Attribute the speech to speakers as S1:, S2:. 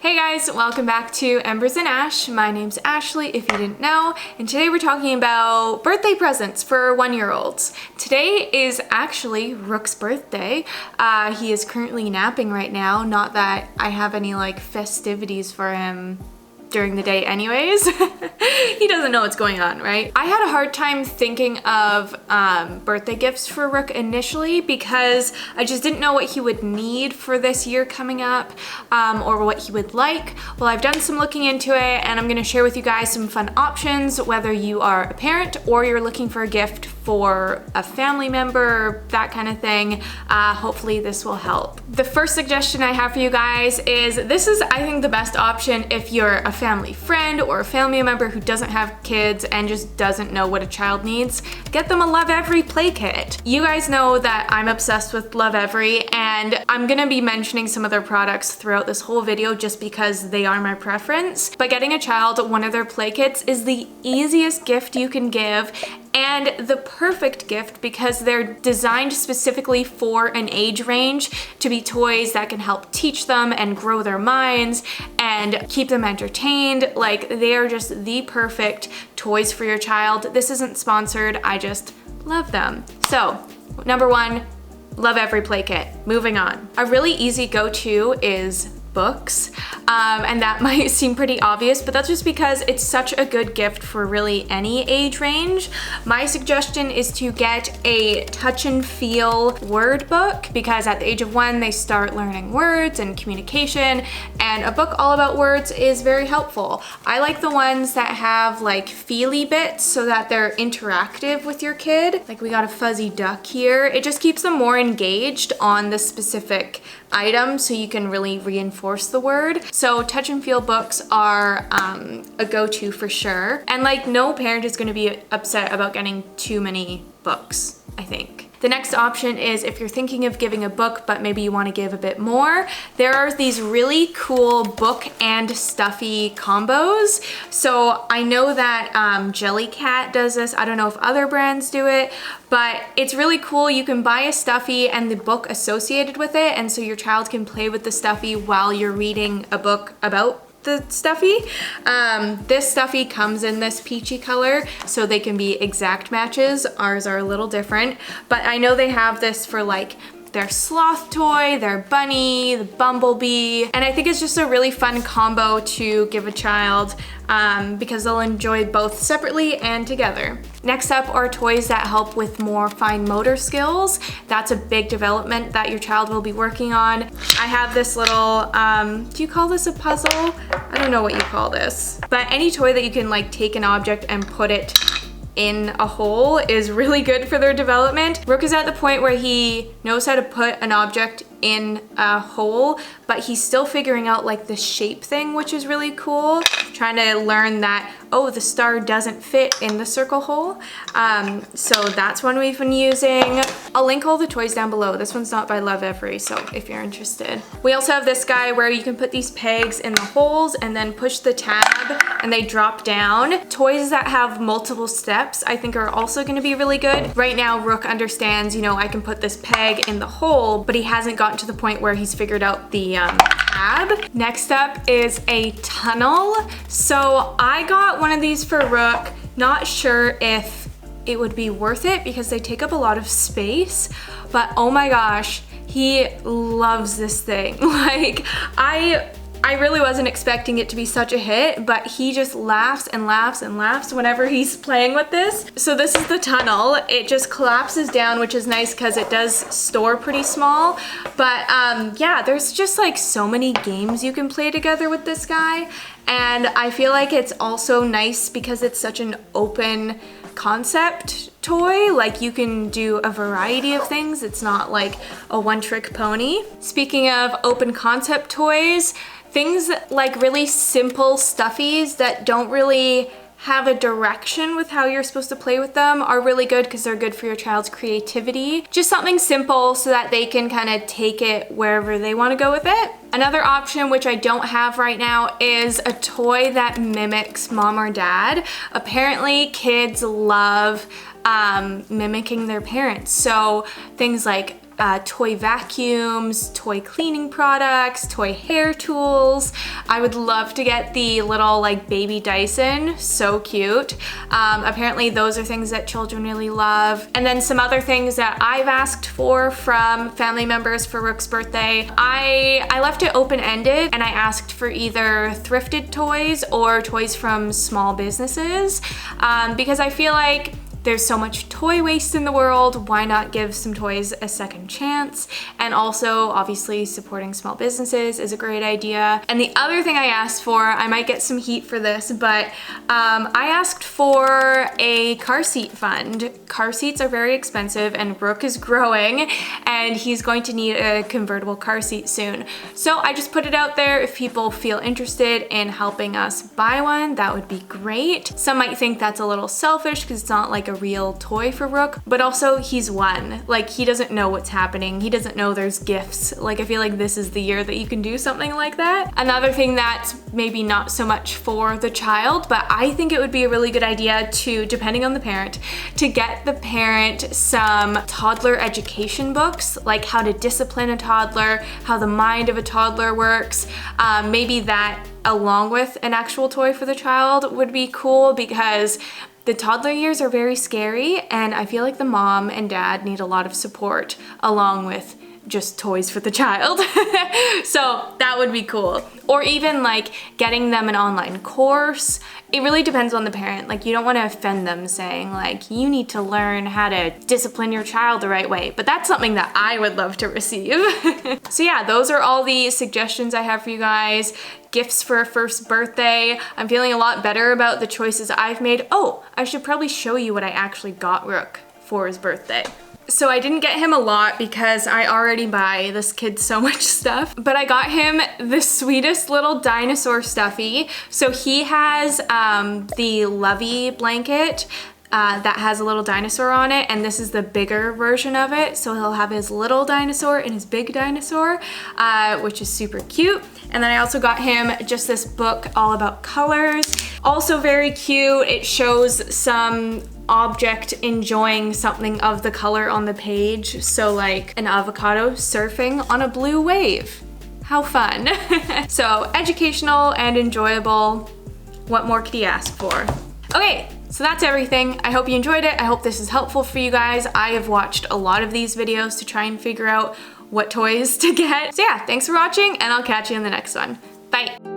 S1: Hey guys, welcome back to Embers and Ash. My name's Ashley, if you didn't know, and today we're talking about birthday presents for 1-year-olds. Today is actually Rook's birthday. He is currently napping right now, not that I have any like festivities for him during the day anyways. He doesn't know what's going on, right? I had a hard time thinking of birthday gifts for Rook initially because I just didn't know what he would need for this year coming up or what he would like. Well, I've done some looking into it and I'm gonna share with you guys some fun options, whether you are a parent or you're looking for a gift for a family member, that kind of thing. Hopefully this will help. The first suggestion I have for you guys is, this is I think the best option if you're a family friend or a family member who doesn't have kids and just doesn't know what a child needs. Get them a Lovevery Play Kit. You guys know that I'm obsessed with Lovevery and I'm gonna be mentioning some of their products throughout this whole video just because they are my preference. But getting a child one of their play kits is the easiest gift you can give and the perfect gift because they're designed specifically for an age range to be toys that can help teach them and grow their minds and keep them entertained. Like, they are just the perfect toys for your child. This isn't sponsored, I just love them. So, number one, Lovevery Play Kit. Moving on. A really easy go-to is books, and that might seem pretty obvious, but that's just because it's such a good gift for really any age range. My suggestion is to get a touch and feel word book because at the age of 1 they start learning words and communication, and a book all about words is very helpful. I like the ones that have like feely bits so that they're interactive with your kid. Like, we got a fuzzy duck here. It just keeps them more engaged on the specific item so you can really reinforce the word. So touch and feel books are a go-to for sure. And like, no parent is going to be upset about getting too many books, I think. The next option is if you're thinking of giving a book, but maybe you want to give a bit more, there are these really cool book and stuffy combos. So I know that Jellycat does this. I don't know if other brands do it, but it's really cool. You can buy a stuffy and the book associated with it, and so your child can play with the stuffy while you're reading a book about the stuffy. This stuffy comes in this peachy color, so they can be exact matches. Ours are a little different, but I know they have this for like their sloth toy, their bunny, the bumblebee, and I think it's just a really fun combo to give a child because they'll enjoy both separately and together. Next up are toys that help with more fine motor skills. That's a big development that your child will be working on. I have this little, do you call this a puzzle? I don't know what you call this, but any toy that you can like take an object and put it in a hole is really good for their development. Rook is at the point where he knows how to put an object in a hole, but he's still figuring out like the shape thing, which is really cool. Trying to learn that, oh, the star doesn't fit in the circle hole. So that's one we've been using. I'll link all the toys down below. This one's not by Lovevery, so if you're interested. We also have this guy where you can put these pegs in the holes and then push the tab and they drop down. Toys that have multiple steps I think are also gonna be really good. Right now, Rook understands, you know, I can put this peg in the hole, but he hasn't gotten to the point where he's figured out the tab. Next up is a tunnel. So I got one of these for Rook, not sure if it would be worth it because they take up a lot of space, but oh my gosh, he loves this thing. Like, I really wasn't expecting it to be such a hit, but he just laughs and laughs and laughs whenever he's playing with this. So this is the tunnel. It just collapses down, which is nice because it does store pretty small. But yeah, there's just like so many games you can play together with this guy. And I feel like it's also nice because it's such an open concept toy. Like, you can do a variety of things. It's not like a one-trick pony. Speaking of open concept toys, things like really simple stuffies that don't really have a direction with how you're supposed to play with them are really good because they're good for your child's creativity. Just something simple so that they can kind of take it wherever they want to go with it. Another option, which I don't have right now, is a toy that mimics mom or dad. Apparently kids love mimicking their parents. So things like toy vacuums, toy cleaning products, toy hair tools. I would love to get the little like baby Dyson, so cute. Apparently those are things that children really love. And then some other things that I've asked for from family members for Rook's birthday. I left it open-ended and I asked for either thrifted toys or toys from small businesses because I feel like there's so much toy waste in the world, why not give some toys a second chance? And also, obviously, supporting small businesses is a great idea. And the other thing I asked for, I might get some heat for this, but I asked for a car seat fund. Car seats are very expensive and Rook is growing and he's going to need a convertible car seat soon. So I just put it out there. If people feel interested in helping us buy one, that would be great. Some might think that's a little selfish because it's not like a real toy for Rook, but also he's one. Like, he doesn't know what's happening. He doesn't know there's gifts. Like, I feel like this is the year that you can do something like that. Another thing that's maybe not so much for the child, but I think it would be a really good idea to, depending on the parent, to get the parent some toddler education books, like how to discipline a toddler, how the mind of a toddler works. Maybe that along with an actual toy for the child would be cool, because the toddler years are very scary and I feel like the mom and dad need a lot of support along with just toys for the child. So that would be cool. Or even like getting them an online course. It really depends on the parent. Like, you don't want to offend them saying like, you need to learn how to discipline your child the right way, but that's something that I would love to receive. So yeah, those are all the suggestions I have for you guys. Gifts for a first birthday. I'm feeling a lot better about the choices I've made. Oh, I should probably show you what I actually got Rook for his birthday. So I didn't get him a lot because I already buy this kid so much stuff, but I got him the sweetest little dinosaur Stuffy. So he has the Lovey blanket that has a little dinosaur on it, and this is the bigger version of it. So he'll have his little dinosaur and his big dinosaur, which is super cute. And then I also got him just this book all about colors. Also very cute. It shows some object enjoying something of the color on the page. So like an avocado surfing on a blue wave. How fun. So educational and enjoyable. What more could you ask for? Okay, so that's everything. I hope you enjoyed it. I hope this is helpful for you guys. I have watched a lot of these videos to try and figure out what toys to get. So yeah, thanks for watching and I'll catch you in the next one. Bye.